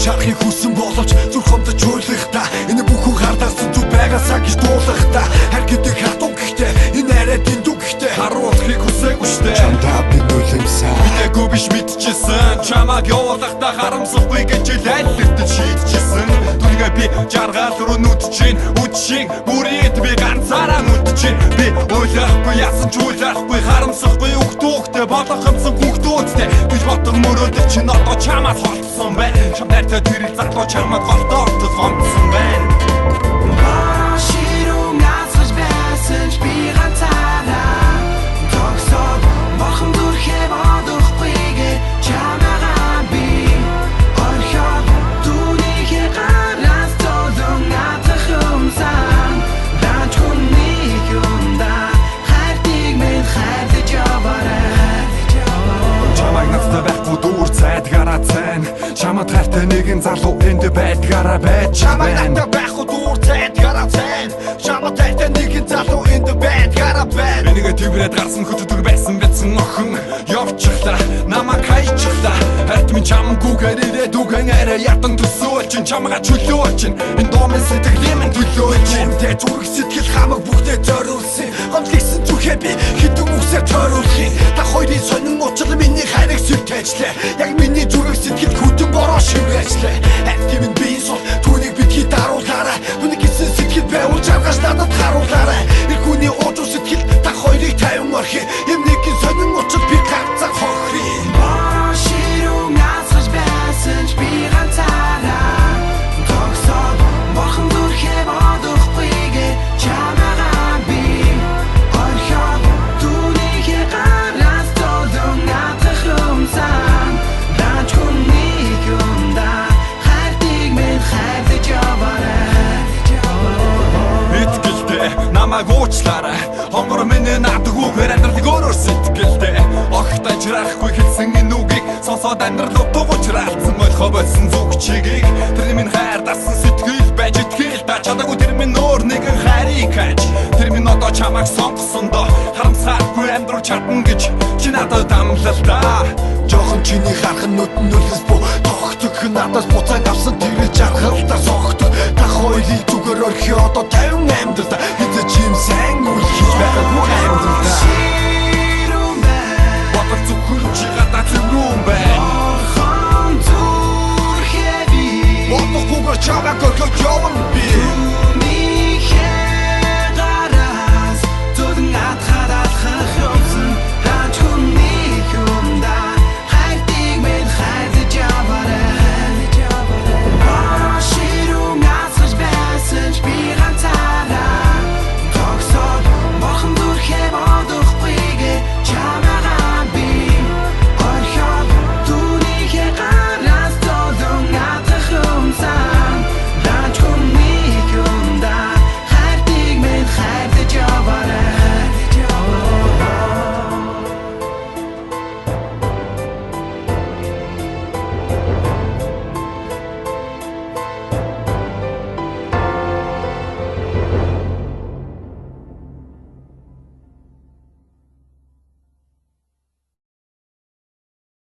Шарахыг хүсэн боловч зүрх хомдож хуйлах та. Энэ бүхэн хардагсан зүг байгаасаа гэж дуулах та. Хар гэдэг хатуу гэхдээ энэ арай дэндүү гэхдээ харуулахыг хүсээгүй штэ. Чамдаа би нулимсан бидээгүй биш мэдчихсэн. Чамаг явуулахдаа харамсахгүй гэж айлтад шийдчихсэн. Түнгээ би жаргал руу нүдчин үдшин бүрийд би ганцаараа нүдчин. Би ойлахгүй яасан ч ойлахгүй харамсахгүй өгтөөхтэй болох юмсан хүүхдүүдтэй. Гэж бодох мөрөөдөл чинь одоо чамаас холдсон байна. Чамдаа тэр залуу чамаг голдоо гомдсон байна. Чамд хайртай нэгэн залуу энд байдгаараа байж байна. Чамд байхгүй дуур цайд гарацайн. Чамд хайртай нэгэн залуу энд байдгаараа байна. Энийгээ төврээд гарсан хөтөдөг байсан бэцэн охин явчихлаа намайг хайчихлаа. Хайрт минь чамгүйгээр ирээд үгэн арай ядан төсөөлчин чамгаа чөлөөчин. Энэ домын сэтгэлийн минь төлөөчин. Тэ зүрх сэтгэл хамаг бүгдээ зориулсан. Гомдлогсон зүрхээ би хитэн үгсээр тойруулахын. Та хоёрын сонин уучрал миний хайрыг сүлтээжлээ. Яг миний зүрх сэтгэл хүтэн бороо шиврэжлээ. Актив нь би сул түүнийг битгий даруулаарай. Түүний гисэн сэтгэл байвал жаргаж надад харуулаарай. Иргүүний уужуу сэтгэл та хоёрыг тайван орхи. Юм нэгэн сонин уучрал би ганцаар хохри. Бошируу насгаж байсан ч би ганцаараа тогсоод бурхан зүрхээ бодохгүйгээ чамаагаа би орхиод түүнийг гараас толон надад хумсан. Дач хүнийг юмда хайртыг минь хайрлаж яваарай. Итгэлтэй намайг уучлаарай. Хонгор миний наадгүйгээр амьдралыг өөрөөр сэтгэлтэй. Огт ажрахгүй хэлсэн энэ үгийг сонсоод амьдрал утгуучраалцсан ойлгоо болсон зүг чигийг. Тэр минь хайр дасан сэтгэл байж итгэл та чадаагүй тэр минь өөр нэгэн хайрыг хайж. Тэр минь одоо чамайг сонгосондоо харамсааргүй амьдрал чадна гэж чи надад амлалтаа. Жохон чиний харах нүдэн нүлэс бо тогтох надаас буцааг авсан тэр жаргалтай согтох. Та хоёрыг зүгээр орхи одоо 50 амьдрал хэзээ ч юм сайн үйл хийж байгаагүй амьдрал. Бодох зөвхөн чи гадаа зүрүүн байна. Орхон зүрхээ би бодохгүйгээр чамайг орхиж